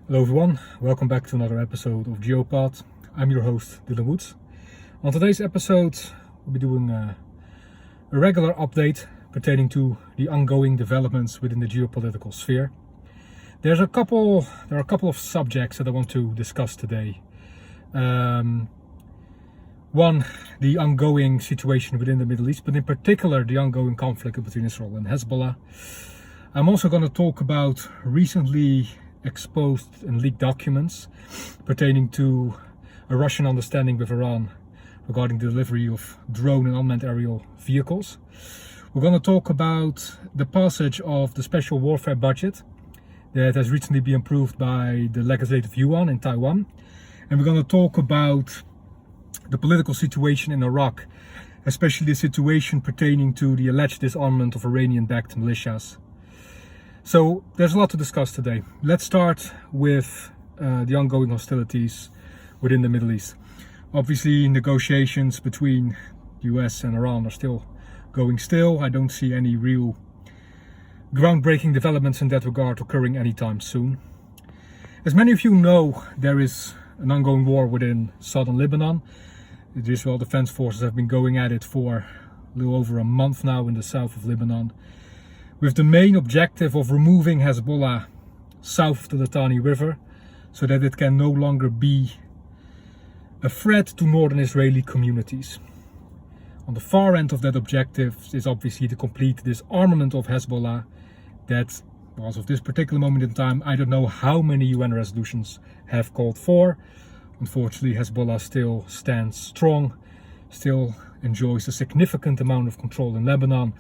Hello everyone, welcome back to another episode of GeoPod. I'm your host Dylan Woods. On today's episode we'll be doing a regular update pertaining to the ongoing developments within the geopolitical sphere. There are a couple of subjects that I want to discuss today. One, the ongoing situation within the Middle East, but in particular the ongoing conflict between Israel and Hezbollah. I'm also going to talk about recently exposed and leaked documents pertaining to a Russian understanding with Iran regarding the delivery of drone and unmanned aerial vehicles. We're going to talk about the passage of the special warfare budget that has recently been approved by the Legislative Yuan in Taiwan. And we're going to talk about the political situation in Iraq, especially the situation pertaining to the alleged disarmament of Iranian-backed militias. So there's a lot to discuss today. Let's start with the ongoing hostilities within the Middle East. Obviously, negotiations between the US and Iran are still going still. I don't see any real groundbreaking developments in that regard occurring anytime soon. As many of you know, there is an ongoing war within southern Lebanon. The Israel Defense Forces have been going at it for a little over a month now in the south of Lebanon, with the main objective of removing Hezbollah south of the Litani River so that it can no longer be a threat to northern Israeli communities. On the far end of that objective is obviously the complete disarmament of Hezbollah that, as of this particular moment in time, I don't know how many UN resolutions have called for. Unfortunately, Hezbollah still stands strong, still enjoys a significant amount of control in Lebanon,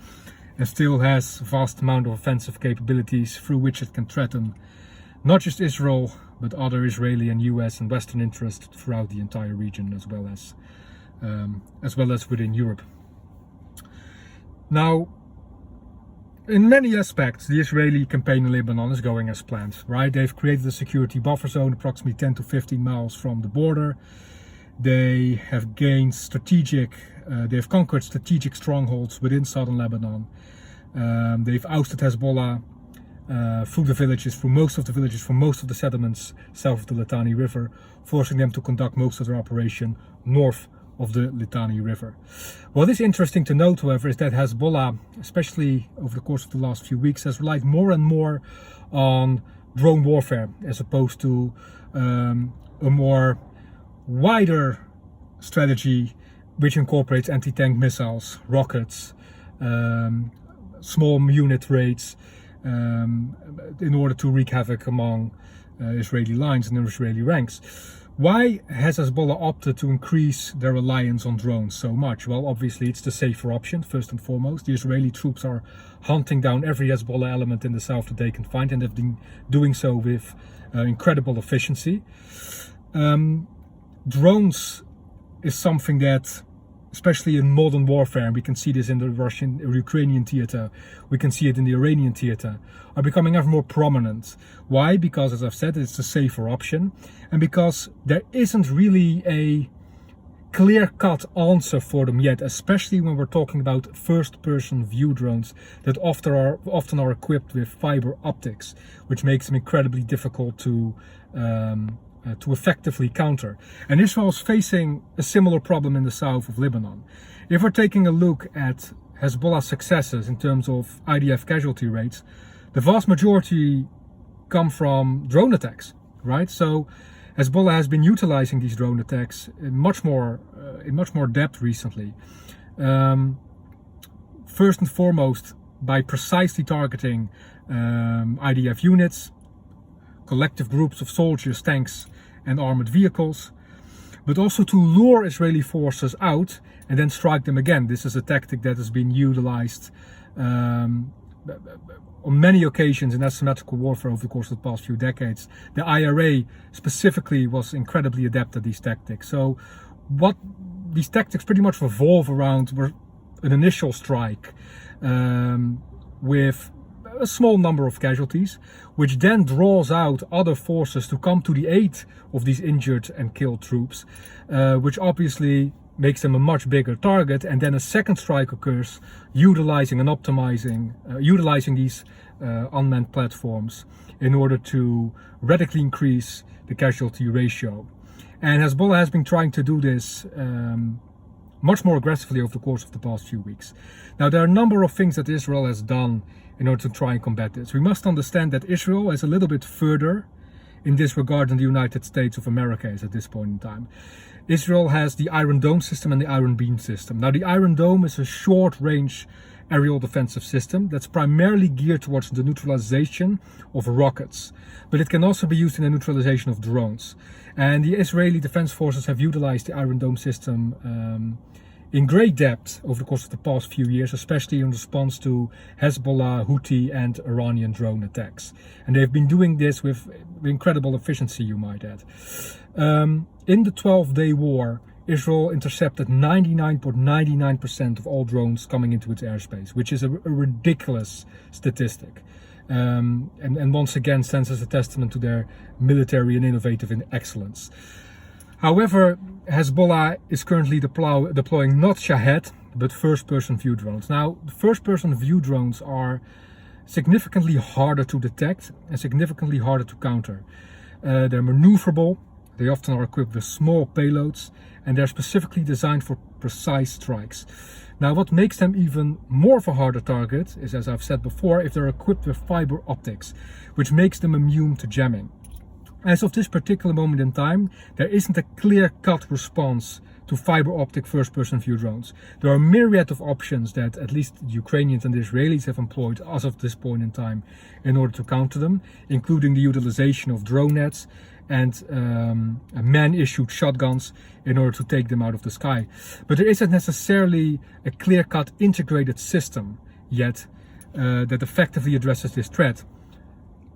and still has a vast amount of offensive capabilities through which it can threaten not just Israel, but other Israeli and US and Western interests throughout the entire region, as well as within Europe. Now, in many aspects, the Israeli campaign in Lebanon is going as planned, right? They've created a security buffer zone approximately 10 to 15 miles from the border. They have gained they've conquered strategic strongholds within southern Lebanon. They've ousted Hezbollah through most of the settlements south of the Litani River, forcing them to conduct most of their operation north of the Litani River. What is interesting to note, however, is that Hezbollah, especially over the course of the last few weeks, has relied more and more on drone warfare as opposed to a more wider strategy which incorporates anti-tank missiles, rockets, small unit raids in order to wreak havoc among Israeli lines and Israeli ranks. Why has Hezbollah opted to increase their reliance on drones so much? Well, obviously it's the safer option, first and foremost. The Israeli troops are hunting down every Hezbollah element in the south that they can find, and they've been doing so with incredible efficiency. Drones is something that, especially in modern warfare, and we can see this in the Russian or Ukrainian theater, we can see it in the Iranian theater, are becoming ever more prominent. Why? Because, as I've said, it's a safer option, and because there isn't really a clear-cut answer for them yet, especially when we're talking about first-person view drones that often are equipped with fiber optics, which makes them incredibly difficult to effectively counter. And Israel is facing a similar problem in the south of Lebanon. If we're taking a look at Hezbollah's successes in terms of IDF casualty rates, the vast majority come from drone attacks, right? So Hezbollah has been utilizing these drone attacks in much more depth recently. First and foremost, by precisely targeting IDF units, collective groups of soldiers, tanks and armored vehicles, but also to lure Israeli forces out and then strike them again. This is a tactic that has been utilized on many occasions in asymmetrical warfare over the course of the past few decades. The IRA specifically was incredibly adept at these tactics. So what these tactics pretty much revolve around were an initial strike with a small number of casualties, which then draws out other forces to come to the aid of these injured and killed troops, which obviously makes them a much bigger target, and then a second strike occurs, utilizing these unmanned platforms in order to radically increase the casualty ratio. And Hezbollah has been trying to do this much more aggressively over the course of the past few weeks. Now, there are a number of things that Israel has done in order to try and combat this. We must understand that Israel is a little bit further in this regard than the United States of America is at this point in time. Israel has the Iron Dome system and the Iron Beam system. Now, the Iron Dome is a short-range aerial defensive system that's primarily geared towards the neutralization of rockets, but it can also be used in the neutralization of drones. And the Israeli Defense Forces have utilized the Iron Dome system in great depth over the course of the past few years, especially in response to Hezbollah, Houthi and Iranian drone attacks. And they've been doing this with incredible efficiency, you might add. In the 12-day war, Israel intercepted 99.99% of all drones coming into its airspace, which is a ridiculous statistic. And once again stands as a testament to their military and innovative excellence. However, Hezbollah is currently deploying not Shahed, but first-person view drones. Now, first-person view drones are significantly harder to detect and significantly harder to counter. They're maneuverable, they often are equipped with small payloads, and they're specifically designed for precise strikes. Now, what makes them even more of a harder target is, as I've said before, if they're equipped with fiber optics, which makes them immune to jamming. As of this particular moment in time, there isn't a clear-cut response to fiber optic first-person view drones. There are a myriad of options that at least the Ukrainians and the Israelis have employed as of this point in time in order to counter them, including the utilization of drone nets and man-issued shotguns in order to take them out of the sky. But there isn't necessarily a clear-cut integrated system yet that effectively addresses this threat.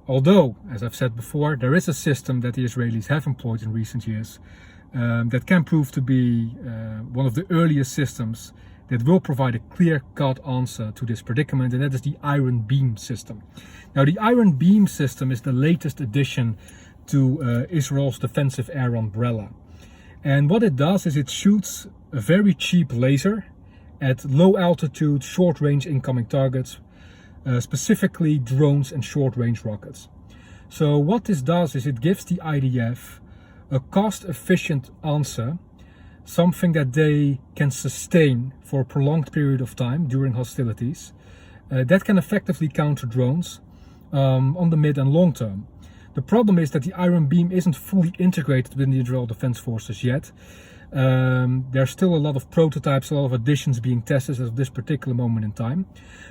Although, as I've said before, there is a system that the Israelis have employed in recent years that can prove to be one of the earliest systems that will provide a clear-cut answer to this predicament, and that is the Iron Beam system. Now, the Iron Beam system is the latest addition to Israel's defensive air umbrella. And what it does is it shoots a very cheap laser at low altitude, short range incoming targets, specifically drones and short range rockets. So what this does is it gives the IDF a cost efficient answer, something that they can sustain for a prolonged period of time during hostilities, that can effectively counter drones on the mid and long term. The problem is that the Iron Beam isn't fully integrated within the Israel Defense Forces yet. There's still a lot of prototypes, a lot of additions being tested at this particular moment in time.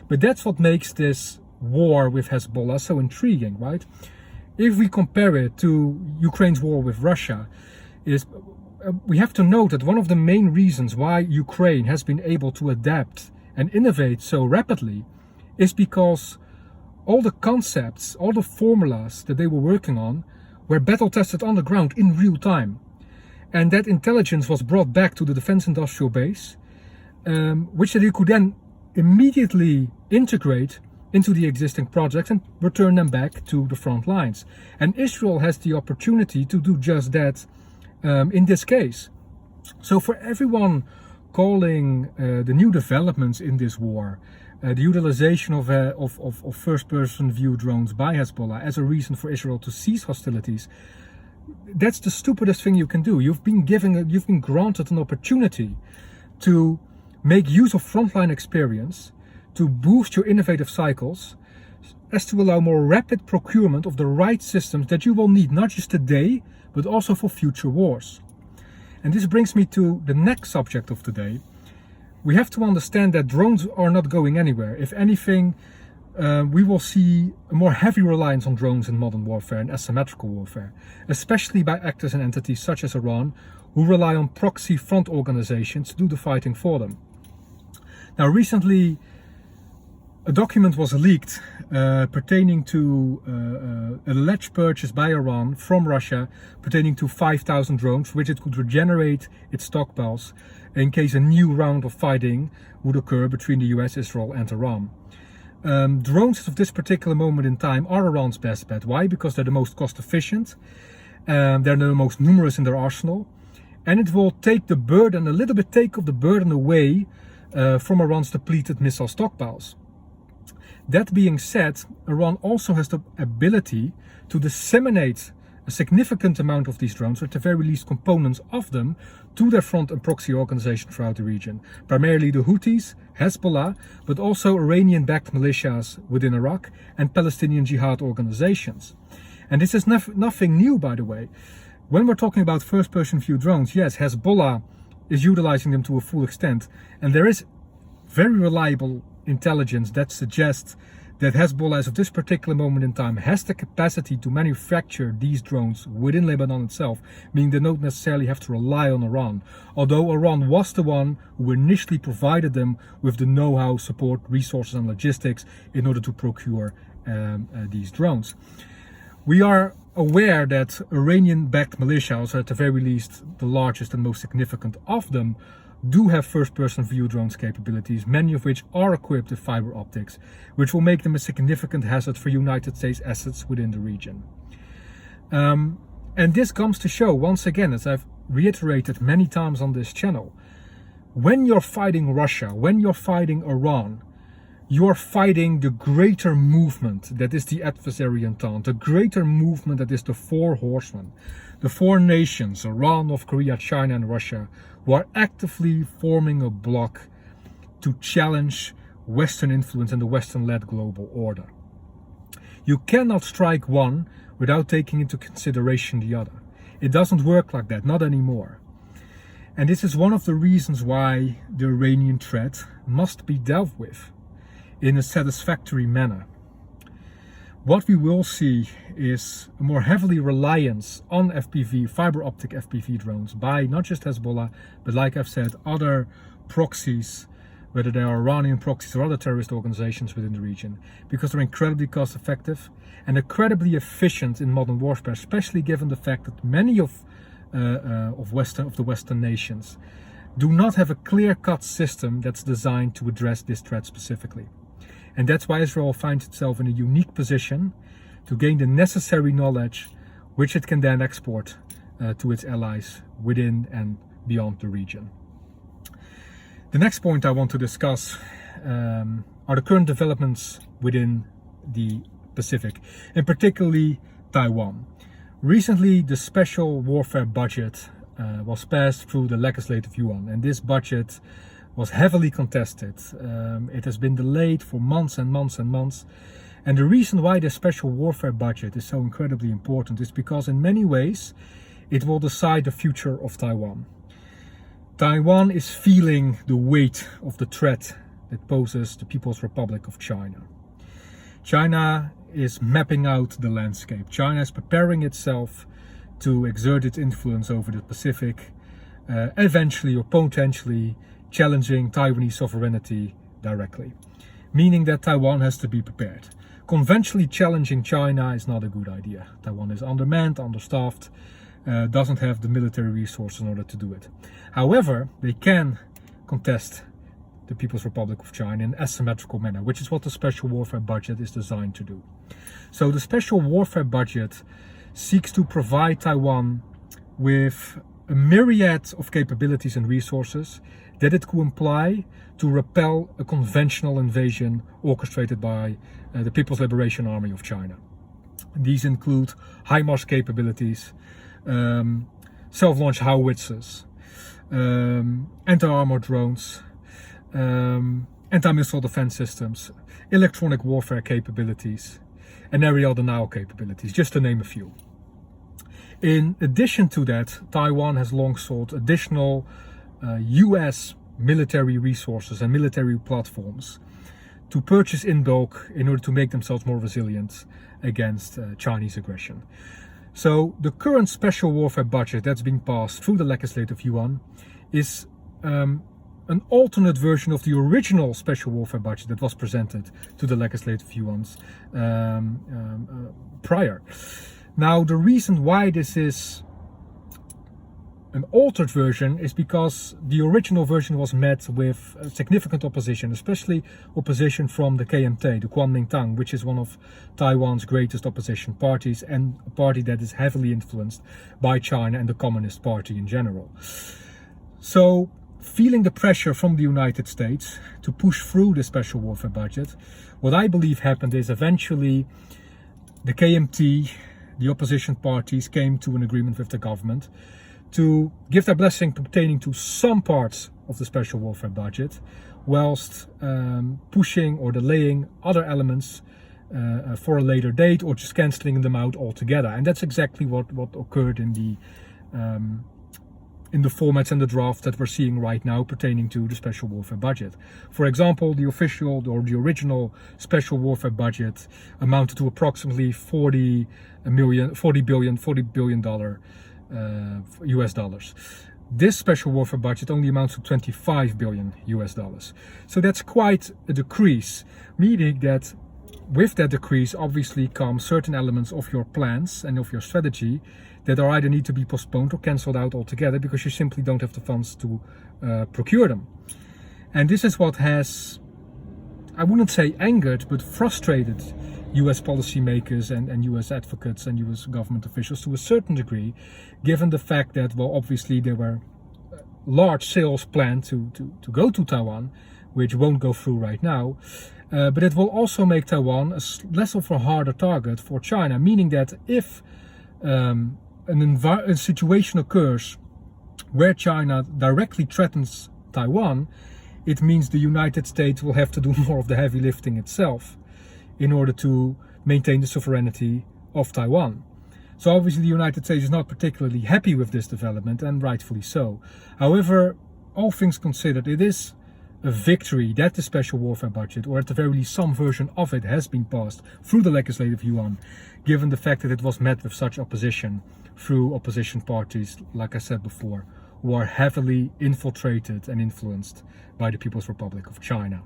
But that's what makes this war with Hezbollah so intriguing, right? If we compare it to Ukraine's war with Russia, we have to note that one of the main reasons why Ukraine has been able to adapt and innovate so rapidly is because all the concepts, all the formulas that they were working on were battle tested on the ground in real time. And that intelligence was brought back to the defense industrial base, which they could then immediately integrate into the existing projects and return them back to the front lines. And Israel has the opportunity to do just that in this case. So for everyone calling the new developments in this war, the utilization of first-person view drones by Hezbollah as a reason for Israel to cease hostilities, that's the stupidest thing you can do. You've been granted an opportunity to make use of frontline experience, to boost your innovative cycles, as to allow more rapid procurement of the right systems that you will need not just today, but also for future wars. And this brings me to the next subject of today. We have to understand that drones are not going anywhere. If anything, we will see a more heavy reliance on drones in modern warfare and asymmetrical warfare, especially by actors and entities such as Iran, who rely on proxy front organizations to do the fighting for them. Now, recently, a document was leaked pertaining to an alleged purchase by Iran from Russia pertaining to 5,000 drones, which it could regenerate its stockpiles in case a new round of fighting would occur between the US, Israel and Iran. Drones as of this particular moment in time are Iran's best bet. Why? Because they're the most cost efficient, they're the most numerous in their arsenal, and it will take the burden, a little bit take of the burden away from Iran's depleted missile stockpiles. That being said, Iran also has the ability to disseminate a significant amount of these drones, or at the very least components of them, to their front and proxy organization throughout the region. Primarily the Houthis, Hezbollah, but also Iranian-backed militias within Iraq and Palestinian jihad organizations. And this is nothing new, by the way. When we're talking about first-person view drones, yes, Hezbollah is utilizing them to a full extent, and there is very reliable intelligence that suggests that Hezbollah, as of this particular moment in time, has the capacity to manufacture these drones within Lebanon itself, meaning they don't necessarily have to rely on Iran. Although Iran was the one who initially provided them with the know-how, support, resources and logistics in order to procure these drones. We are aware that Iranian-backed militias, or at the very least the largest and most significant of them, do have first-person view drones capabilities, many of which are equipped with fiber optics, which will make them a significant hazard for United States assets within the region. And this comes to show, once again, as I've reiterated many times on this channel, when you're fighting Russia, when you're fighting Iran, you're fighting the greater movement that is the adversary entente, the greater movement that is the four horsemen, the four nations, Iran, North Korea, China and Russia, who are actively forming a bloc to challenge Western influence and the Western-led global order. You cannot strike one without taking into consideration the other. It doesn't work like that, not anymore. And this is one of the reasons why the Iranian threat must be dealt with in a satisfactory manner. What we will see is a more heavily reliance on FPV, fiber optic FPV drones by not just Hezbollah, but like I've said, other proxies, whether they are Iranian proxies or other terrorist organizations within the region, because they're incredibly cost effective and incredibly efficient in modern warfare, especially given the fact that many of the Western nations do not have a clear-cut system that's designed to address this threat specifically. And that's why Israel finds itself in a unique position to gain the necessary knowledge, which it can then export to its allies within and beyond the region. The next point I want to discuss are the current developments within the Pacific, and particularly Taiwan. Recently, the special warfare budget was passed through the legislative yuan, and this budget was heavily contested. It has been delayed for months and months and months. And the reason why the special warfare budget is so incredibly important is because in many ways it will decide the future of Taiwan. Taiwan is feeling the weight of the threat that poses the People's Republic of China. China is mapping out the landscape. China is preparing itself to exert its influence over the Pacific, eventually or potentially challenging Taiwanese sovereignty directly, meaning that Taiwan has to be prepared. Conventionally challenging China is not a good idea. Taiwan is undermanned, understaffed, doesn't have the military resources in order to do it. However, they can contest the People's Republic of China in an asymmetrical manner, which is what the special warfare budget is designed to do. So the special warfare budget seeks to provide Taiwan with a myriad of capabilities and resources that it could apply to repel a conventional invasion orchestrated by the People's Liberation Army of China. These include HIMARS capabilities, self-launched howitzers, anti-armor drones, anti-missile defense systems, electronic warfare capabilities, and aerial denial capabilities, just to name a few. In addition to that, Taiwan has long sought additional US military resources and military platforms to purchase in bulk in order to make themselves more resilient against Chinese aggression. So the current special warfare budget that's being passed through the legislative yuan is an alternate version of the original special warfare budget that was presented to the legislative yuans prior. Now, the reason why this is an altered version is because the original version was met with significant opposition, especially opposition from the KMT, the Kuomintang, which is one of Taiwan's greatest opposition parties and a party that is heavily influenced by China and the Communist Party in general. So feeling the pressure from the United States to push through the special warfare budget, what I believe happened is eventually the KMT, the opposition parties, came to an agreement with the government to give their blessing pertaining to some parts of the special warfare budget, whilst pushing or delaying other elements for a later date, or just cancelling them out altogether. And that's exactly what occurred in the formats and the draft that we're seeing right now pertaining to the special warfare budget. For example, the official or the original special warfare budget amounted to approximately $40 billion US dollars. This special warfare budget only amounts to $25 billion US dollars. So that's quite a decrease, meaning that with that decrease obviously come certain elements of your plans and of your strategy that are either need to be postponed or cancelled out altogether because you simply don't have the funds to procure them. And this is what has, I wouldn't say angered, but frustrated US policymakers and US advocates and US government officials to a certain degree, given the fact that, well, obviously there were large sales planned to go to Taiwan, which won't go through right now. But it will also make Taiwan less of a harder target for China, meaning that if a situation occurs where China directly threatens Taiwan, it means the United States will have to do more of the heavy lifting itself in order to maintain the sovereignty of Taiwan. So obviously the United States is not particularly happy with this development, and rightfully so. However, all things considered, it is a victory that the special warfare budget, or at the very least some version of it, has been passed through the legislative yuan, given the fact that it was met with such opposition through opposition parties, like I said before, who are heavily infiltrated and influenced by the People's Republic of China.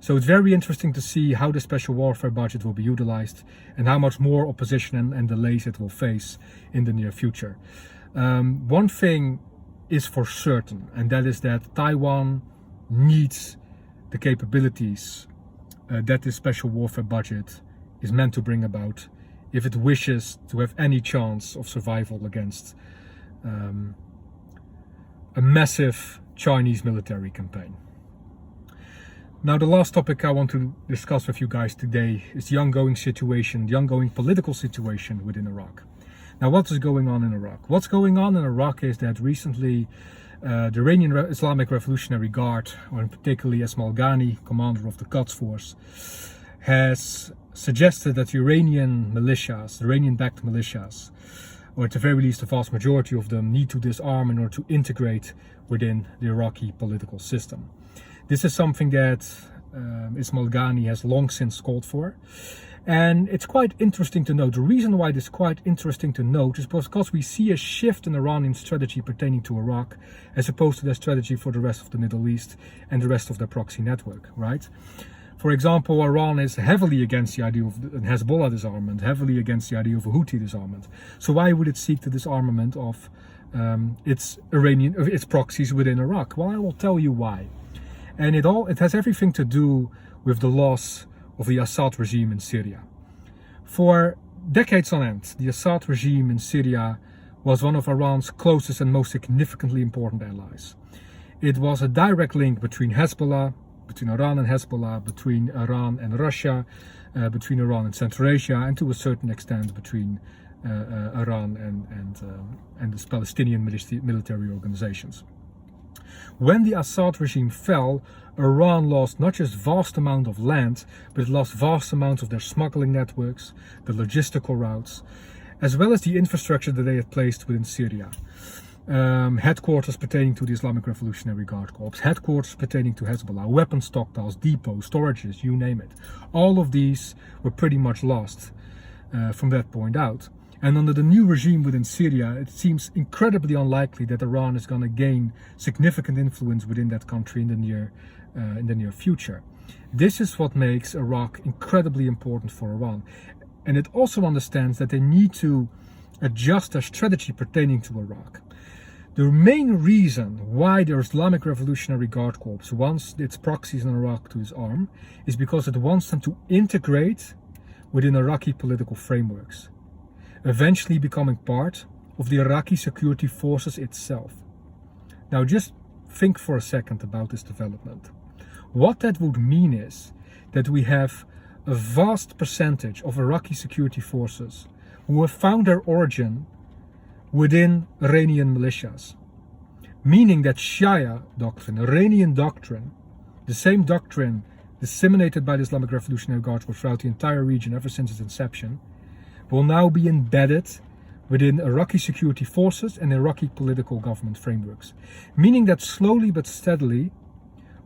So it's very interesting to see how the special warfare budget will be utilized and how much more opposition and delays it will face in the near future. One thing is for certain, and that is that Taiwan needs the capabilities that this special warfare budget is meant to bring about if it wishes to have any chance of survival against a massive Chinese military campaign. Now, the last topic I want to discuss with you guys today is the ongoing situation, the ongoing political situation within Iraq. Now, what is going on in Iraq? What's going on in Iraq is that recently the Iranian Islamic Revolutionary Guard, or particularly Esmail Ghani, commander of the Quds Force, has suggested that the Iranian militias, the Iranian-backed militias, or at the very least the vast majority of them, need to disarm in order to integrate within the Iraqi political system. This is something that Esmail Ghani has long since called for. And it's quite interesting to note. The reason why it is quite interesting to note is because we see a shift in Iranian strategy pertaining to Iraq as opposed to their strategy for the rest of the Middle East and the rest of their proxy network, right? For example, Iran is heavily against the idea of Hezbollah disarmament, heavily against the idea of a Houthi disarmament. So why would it seek the disarmament of its proxies within Iraq? Well, I will tell you why. And it has everything to do with the loss of the Assad regime in Syria. For decades on end, the Assad regime in Syria was one of Iran's closest and most significantly important allies. It was a direct link between Hezbollah, between Iran and Hezbollah, between Iran and Russia, between Iran and Central Asia, and to a certain extent between Iran and the Palestinian military organizations. When the Assad regime fell, Iran lost not just vast amount of land, but it lost vast amounts of their smuggling networks, the logistical routes, as well as the infrastructure that they had placed within Syria. Headquarters pertaining to the Islamic Revolutionary Guard Corps, headquarters pertaining to Hezbollah, weapon stockpiles, depots, storages, you name it. All of these were pretty much lost from that point out. And under the new regime within Syria, it seems incredibly unlikely that Iran is going to gain significant influence within that country in the near future. This is what makes Iraq incredibly important for Iran. And it also understands that they need to adjust their strategy pertaining to Iraq. The main reason why the Islamic Revolutionary Guard Corps wants its proxies in Iraq to disarm is because it wants them to integrate within Iraqi political frameworks, eventually becoming part of the Iraqi security forces itself. Now, just think for a second about this development. What that would mean is that we have a vast percentage of Iraqi security forces who have found their origin within Iranian militias. Meaning that Shia doctrine, Iranian doctrine, the same doctrine disseminated by the Islamic Revolutionary Guard throughout the entire region ever since its inception, will now be embedded within Iraqi security forces and Iraqi political government frameworks. Meaning that slowly but steadily,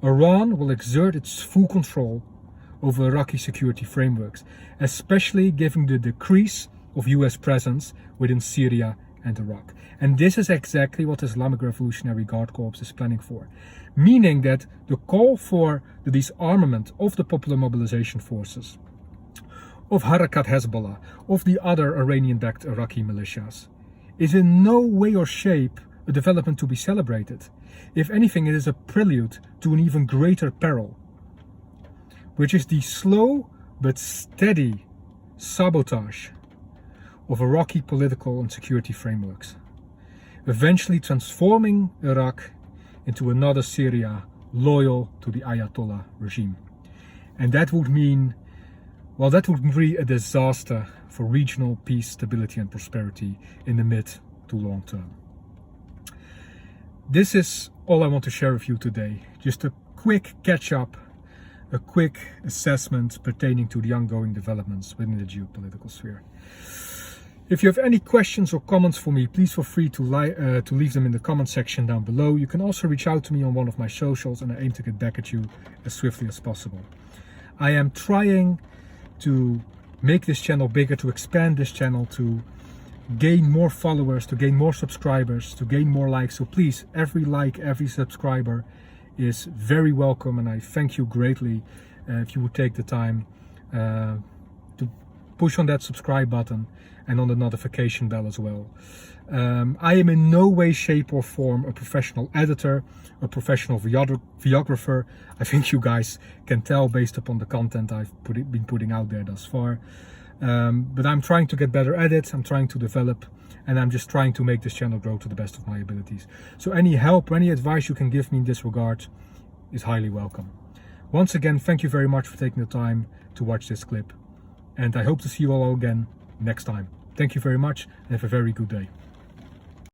Iran will exert its full control over Iraqi security frameworks, especially given the decrease of US presence within Syria and Iraq. And this is exactly what the Islamic Revolutionary Guard Corps is planning for. Meaning that the call for the disarmament of the Popular Mobilization Forces, of Harakat Hezbollah, of the other Iranian-backed Iraqi militias, is in no way or shape a development to be celebrated. If anything, it is a prelude to an even greater peril, which is the slow but steady sabotage of Iraqi political and security frameworks, eventually transforming Iraq into another Syria loyal to the Ayatollah regime. And that would mean, well, that would be a disaster for regional peace, stability and prosperity in the mid to long term. This is all I want to share with you today. Just a quick catch up, a quick assessment pertaining to the ongoing developments within the geopolitical sphere. If you have any questions or comments for me, please feel free to leave them in the comment section down below. You can also reach out to me on one of my socials and I aim to get back at you as swiftly as possible. I am trying to make this channel bigger, to expand this channel, to gain more followers, to gain more subscribers, to gain more likes. So please, every like, every subscriber is very welcome, and I thank you greatly if you would take the time to push on that subscribe button and on the notification bell as well. I am in no way, shape or form a professional editor, a professional videographer. I think you guys can tell based upon the content I've been putting out there thus far. But I'm trying to get better at it, I'm trying to develop, and I'm just trying to make this channel grow to the best of my abilities. So any help or any advice you can give me in this regard is highly welcome. Once again, thank you very much for taking the time to watch this clip, and I hope to see you all again next time. Thank you very much and have a very good day.